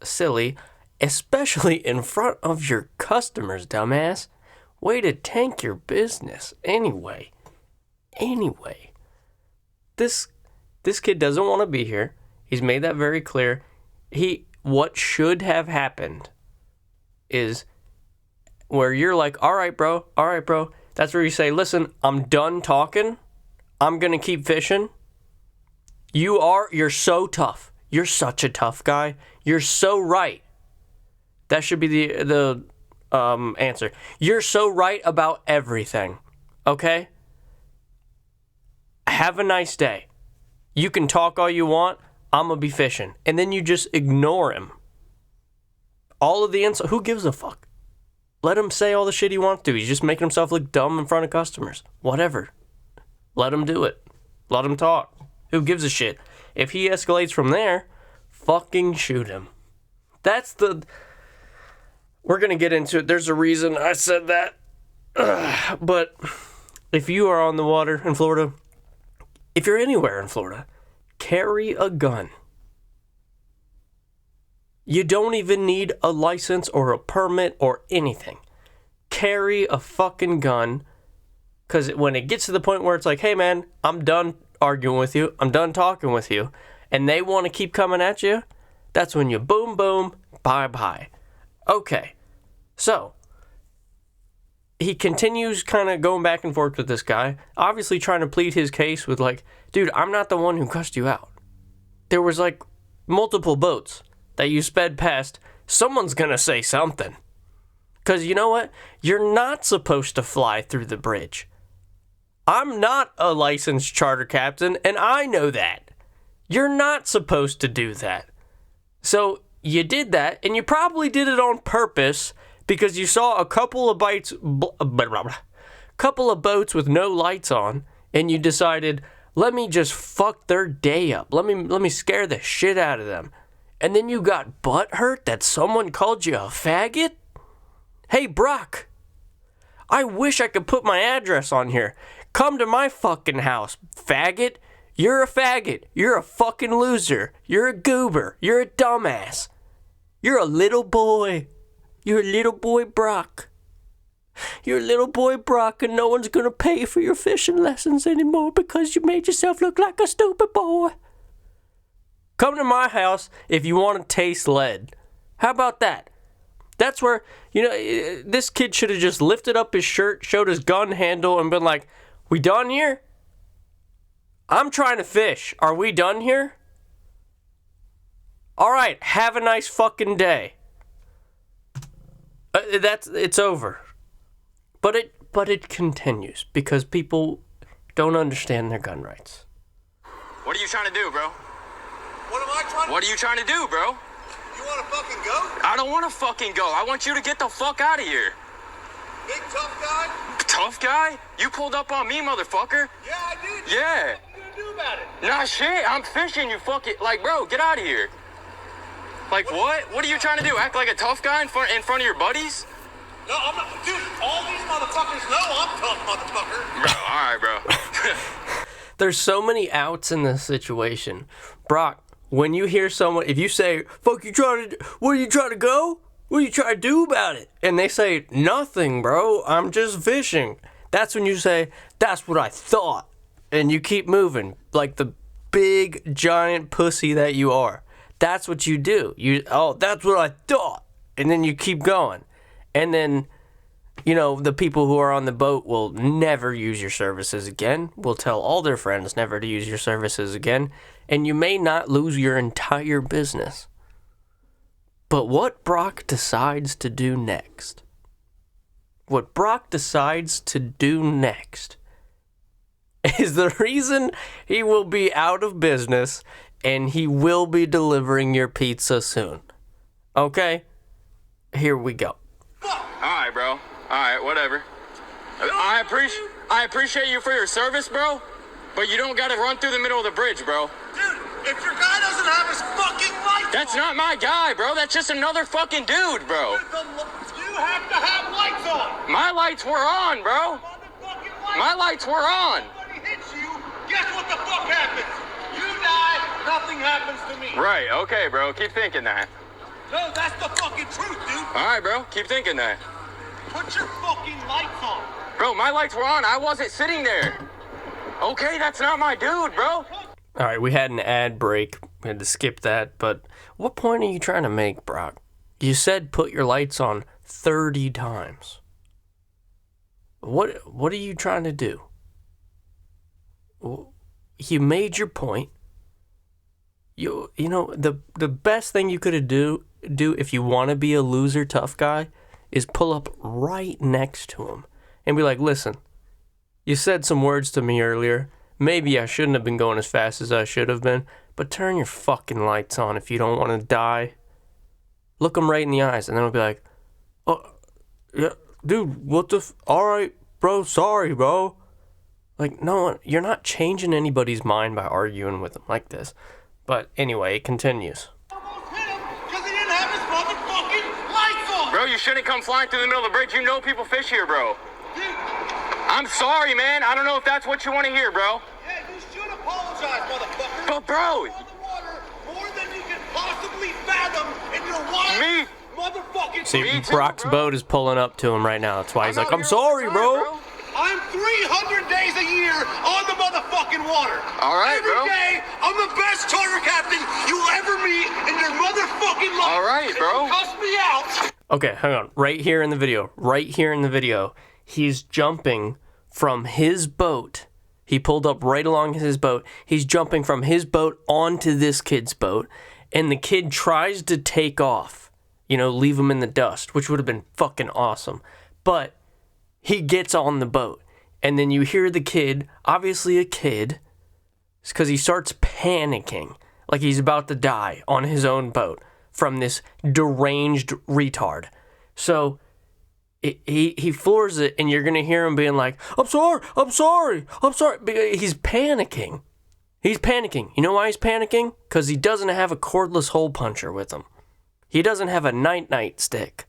silly, especially in front of your customers, dumbass. Way to tank your business. Anyway, this kid doesn't want to be here. He's made that very clear. what should have happened is where you're like, all right, bro. That's where you say, listen, I'm done talking. I'm going to keep fishing. You're so tough. You're such a tough guy. You're so right. That should be the answer. You're so right about everything. Okay? Have a nice day. You can talk all you want. I'm going to be fishing. And then you just ignore him. All of the insults. Who gives a fuck? Let him say all the shit he wants to. He's just making himself look dumb in front of customers. Whatever. Let him do it. Let him talk. Who gives a shit? If he escalates from there, fucking shoot him. We're going to get into it. There's a reason I said that. But if you are on the water in Florida, if you're anywhere in Florida, carry a gun. You don't even need a license or a permit or anything. Carry a fucking gun. Because when it gets to the point where it's like, hey man, I'm done arguing with you. I'm done talking with you. And they want to keep coming at you. That's when you boom, boom, bye-bye. Okay. So, he continues kind of going back and forth with this guy. Obviously trying to plead his case with like, dude, I'm not the one who cussed you out. There was like multiple boats that you sped past. Someone's going to say something. Because you know what? You're not supposed to fly through the bridge. I'm not a licensed charter captain, and I know that. You're not supposed to do that. So you did that, and you probably did it on purpose because you saw a couple of boats with no lights on, and you decided, let me just fuck their day up. Let me scare the shit out of them. And then you got butthurt that someone called you a faggot? Hey, Brock, I wish I could put my address on here. Come to my fucking house, faggot. You're a faggot. You're a fucking loser. You're a goober. You're a dumbass. You're a little boy. You're a little boy, Brock. You're a little boy, Brock, and no one's gonna pay for your fishing lessons anymore because you made yourself look like a stupid boy. Come to my house if you want to taste lead. How about that? That's where, this kid should have just lifted up his shirt, showed his gun handle, and been like, we done here? I'm trying to fish. Are we done here? All right, have a nice fucking day. It's over. But it continues because people don't understand their gun rights. What are you trying to do, bro? What am I trying to What are you trying to do, bro? You want to fucking go? I don't want to fucking go. I want you to get the fuck out of here. Big tough guy? Tough guy? You pulled up on me, motherfucker. Yeah, I did. Yeah. What are you gonna do about it? Nah, shit. I'm fishing, you fucking... Like, bro, get out of here. Like, what? What are you trying to do? Act like a tough guy in front of your buddies? No, I'm not. Dude, all these motherfuckers know I'm tough, motherfucker. Bro, all right, bro. There's so many outs in this situation. Brock, when you hear someone, if you say, what are you trying to go? What are you trying to do about it? And they say, nothing, bro. I'm just fishing. That's when you say, that's what I thought. And you keep moving like the big, giant pussy that you are. That's what you do. That's what I thought. And then you keep going. And then, the people who are on the boat will never use your services again. Will tell all their friends never to use your services again. And you may not lose your entire business. But what Brock decides to do next, is the reason he will be out of business and he will be delivering your pizza soon. Okay? Here we go. Alright, bro. Alright, whatever. I appreciate you for your service, bro. But you don't gotta run through the middle of the bridge, bro. Dude, if your guy doesn't have his fucking lights That's on, not my guy, bro. That's just another fucking dude, bro. you have to have lights on. My lights were on, bro. Motherfucking lights. My lights were on. Somebody hits you, guess what the fuck happens? You die, nothing happens to me. Right, okay, bro. Keep thinking that. No, that's the fucking truth, dude. Alright, bro. Keep thinking that. Put your fucking lights on. Bro, my lights were on. I wasn't sitting there. Okay, that's not my dude, bro. All right, we had an ad break. We had to skip that, but what point are you trying to make, Brock? You said put your lights on 30 times. What are you trying to do? You made your point. You know, the best thing you could do if you want to be a loser tough guy is pull up right next to him and be like, listen, you said some words to me earlier. Maybe I shouldn't have been going as fast as I should have been, but turn your fucking lights on if you don't want to die. Look him right in the eyes, and then he'll be like, oh, yeah, dude, what the all right, bro, sorry, bro. Like, no, you're not changing anybody's mind by arguing with them like this. But anyway, it continues. Almost hit him because he didn't have his motherfucking lights on. Bro, you shouldn't come flying through the middle of the bridge. You know people fish here, bro. I'm sorry, man. I don't know if that's what you want to hear, bro. Yeah, you should apologize, motherfucker. But, bro. You on the water more than you can possibly fathom in your wild Me? motherfucking... See, Me too, Brock's bro. boat is pulling up to him right now. That's why he's like, know, I'm you're sorry, bro. I'm 300 days a year on the motherfucking water. All right, Every bro. day, I'm the best charter captain you'll ever meet in your motherfucking life. All right, If bro. you cuss me out. Okay, hang on. Right here in the video, he's jumping from his boat. He pulled up right along his boat. He's jumping from his boat onto this kid's boat, and the kid tries to take off, leave him in the dust, which would have been fucking awesome. But he gets on the boat, and then you hear the kid, obviously a kid, it's because he starts panicking like he's about to die on his own boat from this deranged retard. So he floors it, and you're going to hear him being like, I'm sorry. He's panicking. You know why he's panicking? Because he doesn't have a cordless hole puncher with him. He doesn't have a night stick.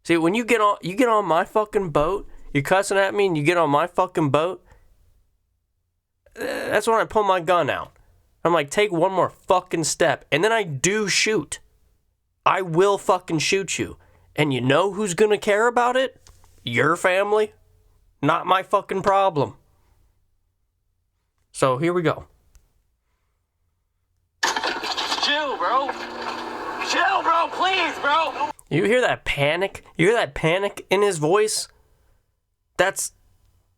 See, when you get on my fucking boat, you're cussing at me and you get on my fucking boat, that's when I pull my gun out. I'm like, take one more fucking step. And then I do shoot. I will fucking shoot you. And you know who's gonna care about it? Your family. Not my fucking problem. So here we go. Chill, bro. Chill, bro. Please, bro. You hear that panic? You hear that panic in his voice?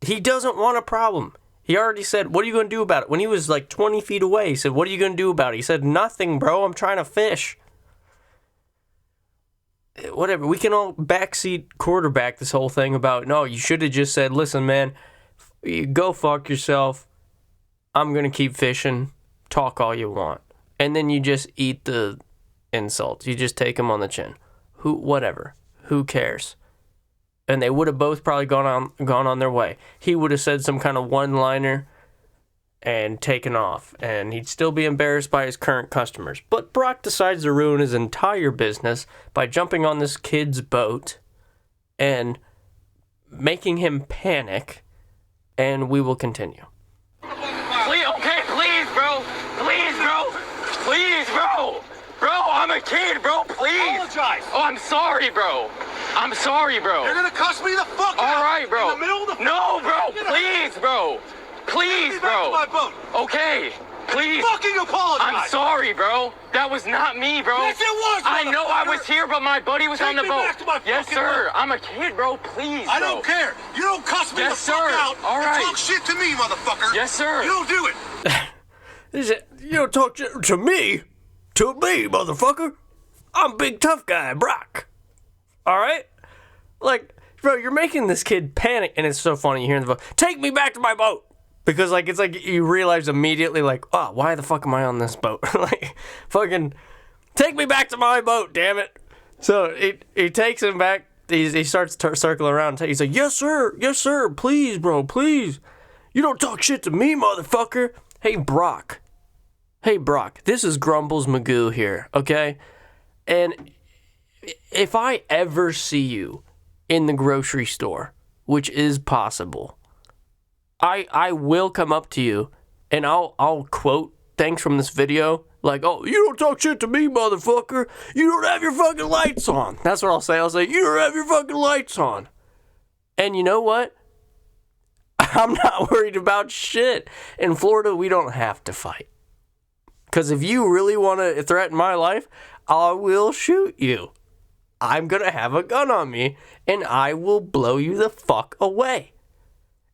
He doesn't want a problem. He already said, what are you going to do about it? When he was like 20 feet away, he said, what are you going to do about it? He said, nothing, bro. I'm trying to fish. Whatever. We can all backseat quarterback this whole thing about, no, you should have just said, listen, man, you go fuck yourself. I'm going to keep fishing. Talk all you want. And then you just eat the insults. You just take them on the chin. Whatever. Who cares? And they would have both probably gone on their way. He would have said some kind of one-liner and taken off, and he'd still be embarrassed by his current customers. But Brock decides to ruin his entire business by jumping on this kid's boat and making him panic, and we will continue. Please, okay, please, bro. Please, bro. Please, bro. Bro, I'm a kid, bro. Please. Apologize. Oh, I'm sorry, bro. I'm sorry, bro. You're gonna cuss me the fuck out. All right, bro. In the middle of the... No, bro. Please, bro. Please, Take me back to bro. my boat. Okay. Please. Fucking apologize. I'm sorry, bro. That was not me, bro. Yes, it was, I know I motherfucker. was here, but my buddy was Take on the me boat. back to my Yes, fucking sir. boat. I'm a kid, bro. Please, I bro. don't care. You don't cuss me Yes, the fuck sir. out All right. and talk shit to me, motherfucker. Yes, sir. You don't do it. You don't talk to me? To me, motherfucker. I'm big tough guy, Brock. All right? Like, bro, you're making this kid panic, and it's so funny. You hear the voice, take me back to my boat. Because, like, it's like you realize immediately, like, oh, why the fuck am I on this boat? Like, fucking, take me back to my boat, damn it. So he takes him back. He starts circling around. He's like, yes, sir, please, bro, please. You don't talk shit to me, motherfucker. Hey, Brock, this is Grumbles Magoo here, okay? And if I ever see you in the grocery store, which is possible, I will come up to you and I'll quote things from this video like, oh, you don't talk shit to me, motherfucker. You don't have your fucking lights on. That's what I'll say. I'll say, you don't have your fucking lights on. And you know what? I'm not worried about shit. In Florida, we don't have to fight. Because if you really want to threaten my life, I will shoot you. I'm going to have a gun on me, and I will blow you the fuck away.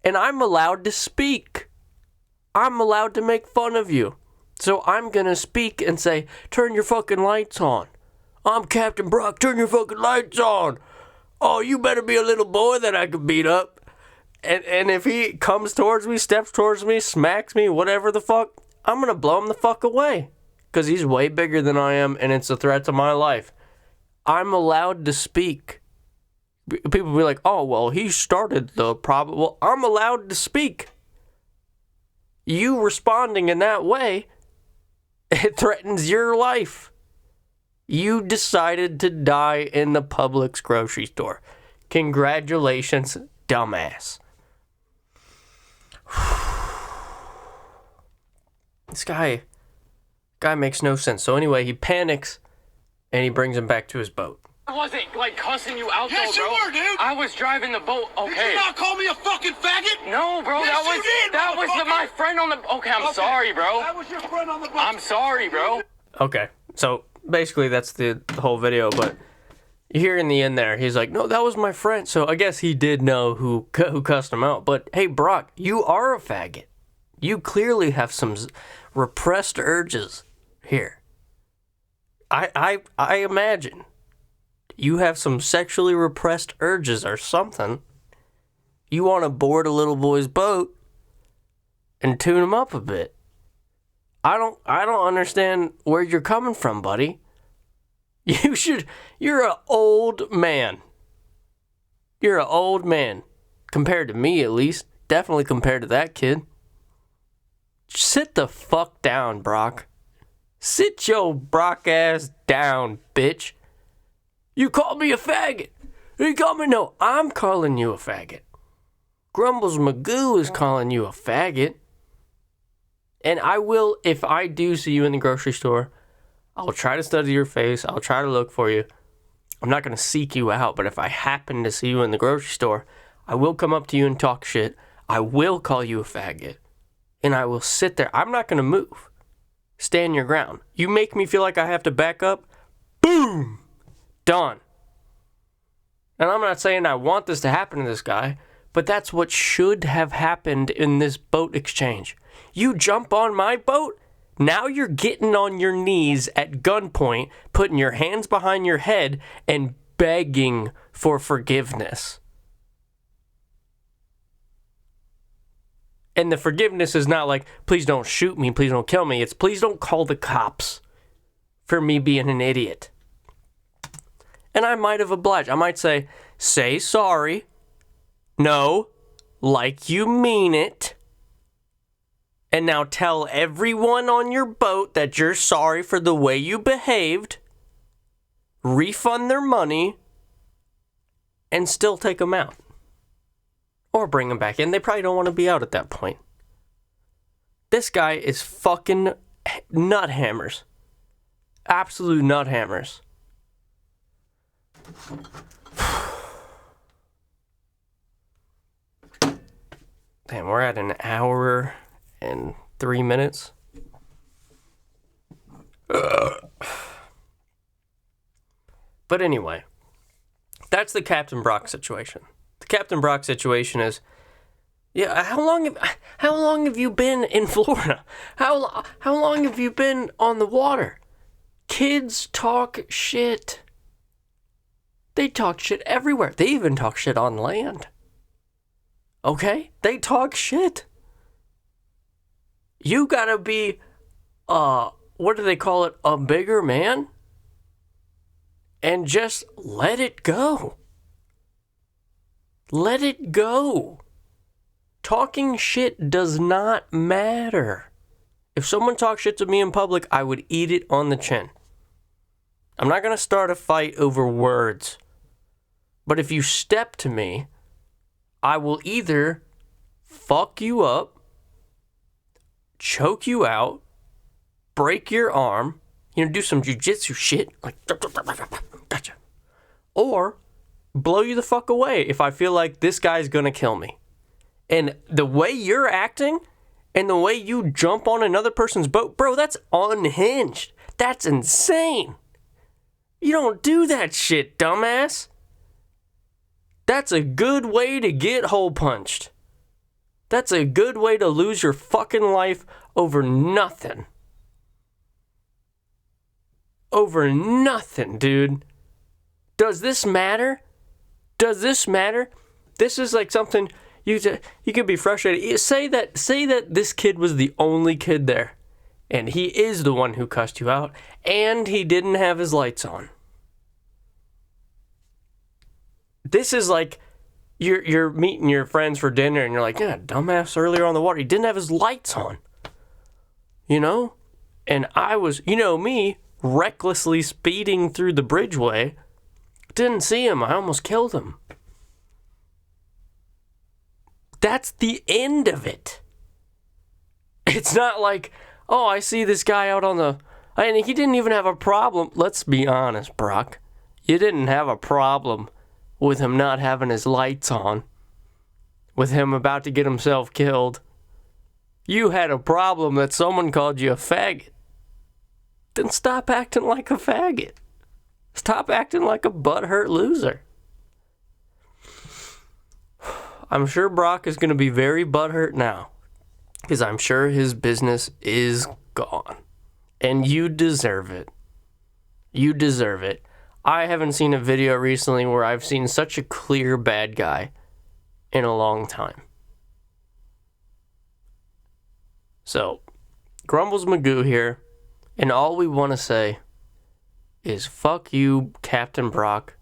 And I'm allowed to speak. I'm allowed to make fun of you. So I'm going to speak and say, turn your fucking lights on. I'm Captain Brock, turn your fucking lights on. Oh, you better be a little boy that I could beat up. And if he comes towards me, steps towards me, smacks me, whatever the fuck, I'm going to blow him the fuck away. Because he's way bigger than I am, and it's a threat to my life. I'm allowed to speak. People be like, oh, well, he started the problem. Well, I'm allowed to speak. You responding in that way, it threatens your life. You decided to die in the Publix grocery store. Congratulations, dumbass. This guy makes no sense. So anyway, he panics, and he brings him back to his boat. I wasn't, like, cussing you out, Yes, though, bro. you were, dude. I was driving the boat, okay. Did you not call me a fucking faggot? No, bro, Yes, you did, that was motherfucker. my friend on the... Okay, I'm sorry, bro. That was your friend on the boat. I'm sorry, bro. Okay, so basically that's the whole video, but you hear in the end there, he's like, no, that was my friend. So I guess he did know who cussed him out. But hey, Brock, you are a faggot. You clearly have some repressed urges here. I imagine you have some sexually repressed urges or something. You want to board a little boy's boat and tune him up a bit. I don't understand where you're coming from, buddy. You're an old man. You're an old man. Compared to me, at least. Definitely compared to that kid. Sit the fuck down, Brock. Sit your Brock ass down, bitch. You called me a faggot. You called me... No, I'm calling you a faggot. Grumbles Magoo is calling you a faggot. And I will, if I do see you in the grocery store, I'll try to study your face. I'll try to look for you. I'm not going to seek you out, but if I happen to see you in the grocery store, I will come up to you and talk shit. I will call you a faggot. And I will sit there. I'm not going to move. Stand your ground. You make me feel like I have to back up. Boom! Done. And I'm not saying I want this to happen to this guy, but that's what should have happened in this boat exchange. You jump on my boat, now you're getting on your knees at gunpoint, putting your hands behind your head, and begging for forgiveness. And the forgiveness is not like, please don't shoot me, please don't kill me. It's please don't call the cops for me being an idiot. And I might have obliged. I might say sorry. No, like you mean it. And now tell everyone on your boat that you're sorry for the way you behaved. Refund their money. And still take them out. Or bring them back in. They probably don't want to be out at that point. This guy is fucking nut hammers. Absolute nut hammers. Damn, we're at an hour and 3 minutes. But anyway, that's the Captain Brock situation. The Captain Brock situation is, yeah, how long have you been in Florida? How long have you been on the water? Kids talk shit. They talk shit everywhere. They even talk shit on land. Okay? They talk shit. You gotta be, what do they call it? A bigger man? And just let it go. Let it go. Talking shit does not matter. If someone talks shit to me in public, I would eat it on the chin. I'm not going to start a fight over words. But if you step to me, I will either fuck you up, choke you out, break your arm, do some jujitsu shit, like, gotcha. Or blow you the fuck away if I feel like this guy's gonna kill me. And the way you're acting And the way you jump on another person's boat, bro, that's unhinged. That's insane. You don't do that shit, dumbass. That's a good way to get hole punched. That's a good way to lose your fucking life over nothing. Over nothing, dude. Does this matter? Does this matter? This is like something you could be frustrated. Say that this kid was the only kid there, and he is the one who cussed you out, and he didn't have his lights on. This is like you're meeting your friends for dinner, and you're like, yeah, dumbass earlier on the water, he didn't have his lights on. You know? And I was, me, recklessly speeding through the bridgeway. Didn't see him. I almost killed him. That's the end of it. It's not like, oh, I see this guy out on the... And he didn't even have a problem. Let's be honest, Brock. You didn't have a problem with him not having his lights on. With him about to get himself killed. You had a problem that someone called you a faggot. Then stop acting like a faggot. Stop acting like a butthurt loser. I'm sure Brock is going to be very butthurt now, because I'm sure his business is gone. And you deserve it. You deserve it. I haven't seen a video recently where I've seen such a clear bad guy in a long time. So, Grumbles Magoo here, and all we want to say is fuck you, Captain Brock.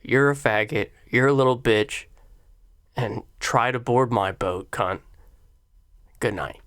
You're a faggot. You're a little bitch. And try to board my boat, cunt. Good night.